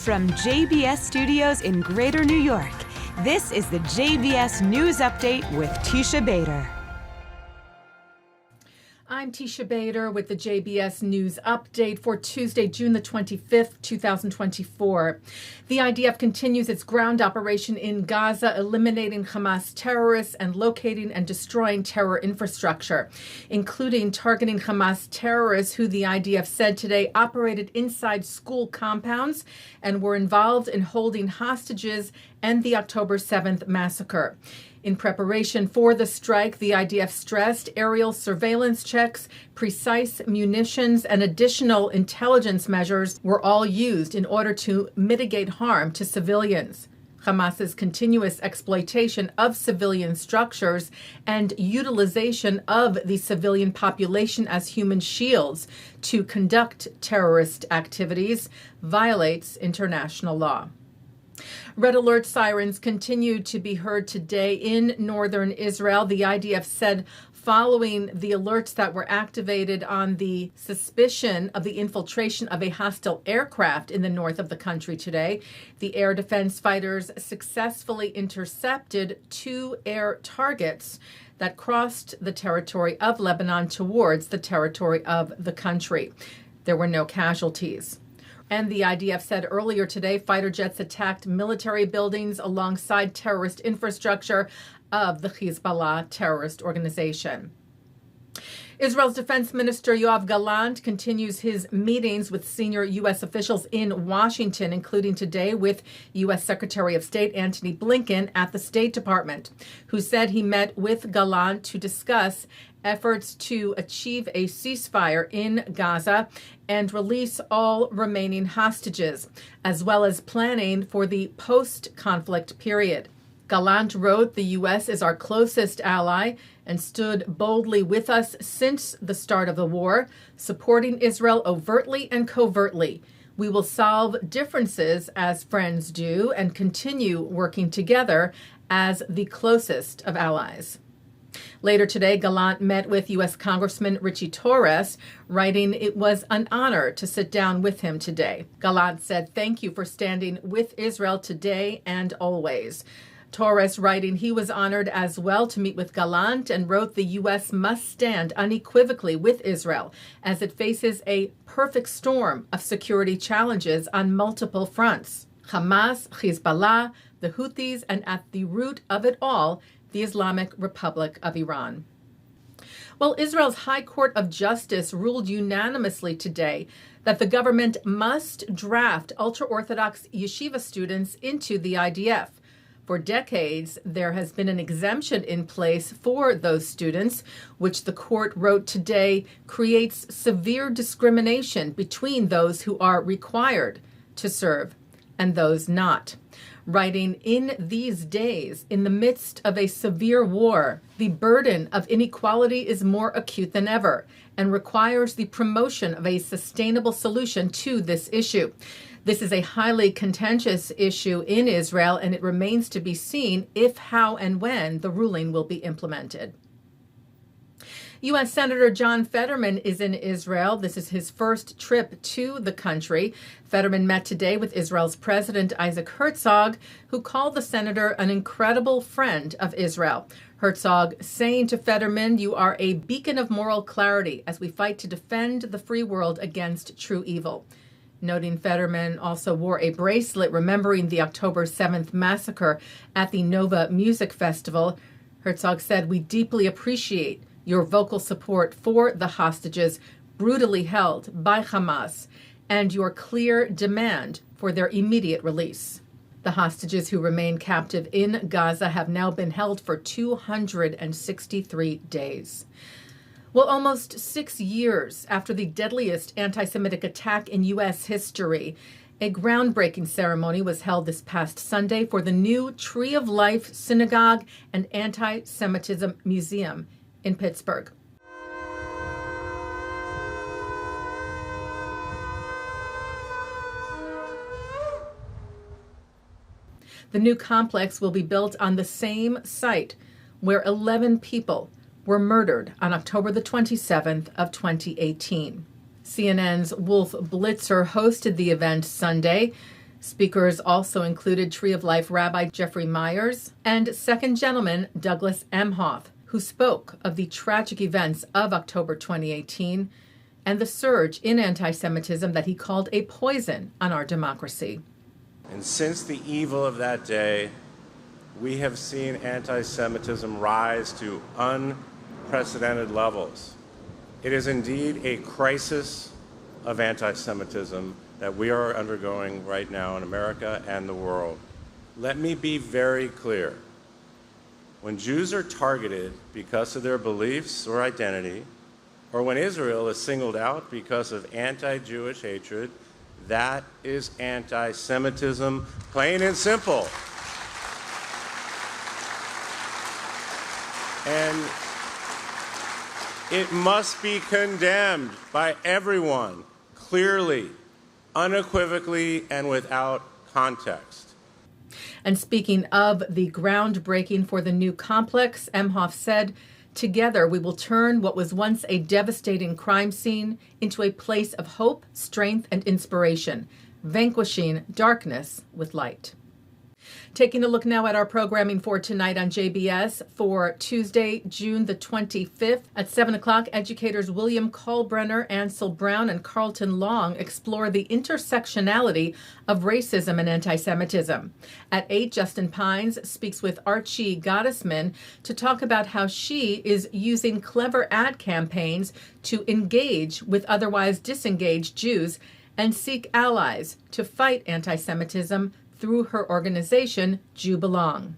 From JBS Studios in Greater New York, this is the JBS News Update with Teisha Bader. I'm Teisha Bader with the JBS News Update for Tuesday, June the 25th, 2024. The IDF continues its ground operation in Gaza, eliminating Hamas terrorists and locating and destroying terror infrastructure, including targeting Hamas terrorists who the IDF said today operated inside school compounds and were involved in holding hostages and the October 7th massacre. In preparation for the strike, the IDF stressed aerial surveillance checks, precise munitions, and additional intelligence measures were all used in order to mitigate harm to civilians. Hamas's continuous exploitation of civilian structures and utilization of the civilian population as human shields to conduct terrorist activities violates international law. Red alert sirens continue to be heard today in northern Israel. The IDF said following the alerts that were activated on the suspicion of the infiltration of a hostile aircraft in the north of the country today, the air defense fighters successfully intercepted 2 air targets that crossed the territory of Lebanon towards the territory of the country. There were no casualties. And the IDF said earlier today, fighter jets attacked military buildings alongside terrorist infrastructure of the Hezbollah terrorist organization. Israel's Defense Minister Yoav Gallant continues his meetings with senior U.S. officials in Washington, including today with U.S. Secretary of State Antony Blinken at the State Department, who said he met with Gallant to discuss efforts to achieve a ceasefire in Gaza and release all remaining hostages, as well as planning for the post-conflict period. Gallant wrote, "The U.S. is our closest ally and stood boldly with us since the start of the war, supporting Israel overtly and covertly. We will solve differences as friends do and continue working together as the closest of allies." Later today, Gallant met with U.S. Congressman Archie Torres, writing, "It was an honor to sit down with him today." Gallant said, "Thank you for standing with Israel today and always." Torres writing, he was honored as well to meet with Gallant and wrote, "The U.S. must stand unequivocally with Israel as it faces a perfect storm of security challenges on multiple fronts. Hamas, Hezbollah, the Houthis, and at the root of it all, the Islamic Republic of Iran." Well, Israel's High Court of Justice ruled unanimously today that the government must draft ultra-Orthodox yeshiva students into the IDF. For decades, there has been an exemption in place for those students, which the court wrote today creates severe discrimination between those who are required to serve and those not. Writing, "In these days, in the midst of a severe war, the burden of inequality is more acute than ever and requires the promotion of a sustainable solution to this issue. This is a highly contentious issue in Israel, and it remains to be seen if, how, and when the ruling will be implemented." U.S. Senator John Fetterman is in Israel. This is his first trip to the country. Fetterman met today with Israel's President Isaac Herzog, who called the senator an incredible friend of Israel. Herzog saying to Fetterman, "You are a beacon of moral clarity as we fight to defend the free world against true evil." Noting Fetterman also wore a bracelet remembering the October 7th massacre at the Nova Music Festival. Herzog said, "We deeply appreciate your vocal support for the hostages brutally held by Hamas and your clear demand for their immediate release." The hostages who remain captive in Gaza have now been held for 263 days. Well, almost 6 years after the deadliest anti-Semitic attack in U.S. history, a groundbreaking ceremony was held this past Sunday for the new Tree of Life Synagogue and Anti-Semitism Museum in Pittsburgh. The new complex will be built on the same site where 11 people were murdered on October the 27th of 2018. CNN's Wolf Blitzer hosted the event Sunday. Speakers also included Tree of Life Rabbi Jeffrey Myers and Second Gentleman Douglas Emhoff, who spoke of the tragic events of October 2018 and the surge in anti-Semitism that he called a poison on our democracy. And since the evil of that day, we have seen anti-Semitism rise to unprecedented levels. It is indeed a crisis of anti-Semitism that we are undergoing right now in America and the world. Let me be very clear. When Jews are targeted because of their beliefs or identity, or when Israel is singled out because of anti-Jewish hatred, that is anti-Semitism, plain and simple. And it must be condemned by everyone, clearly, unequivocally, and without context. And speaking of the groundbreaking for the new complex, Emhoff said, "Together we will turn what was once a devastating crime scene into a place of hope, strength, and inspiration, vanquishing darkness with light." Taking a look now at our programming for tonight on JBS for Tuesday, June the 25th. At 7 o'clock, educators William Kolbrener, Ansel Brown, and Carlton Long explore the intersectionality of racism and anti-Semitism. At 8, Justin Pines speaks with Archie Gottesman to talk about how she is using clever ad campaigns to engage with otherwise disengaged Jews and seek allies to fight anti-Semitism through her organization, JewBelong.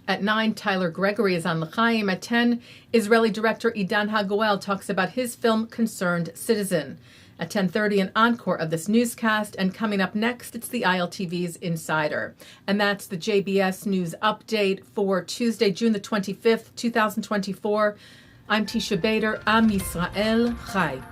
At 9, Tyler Grrgory is on L'chaim. At 10, Israeli director Idan Haguel talks about his film Concerned Citizen. At 10:30, an encore of this newscast, and coming up next, it's the ILTV's Insider. And that's the JBS News Update for Tuesday, June the 25th, 2024. I'm Teisha Bader. Am Yisrael Chai.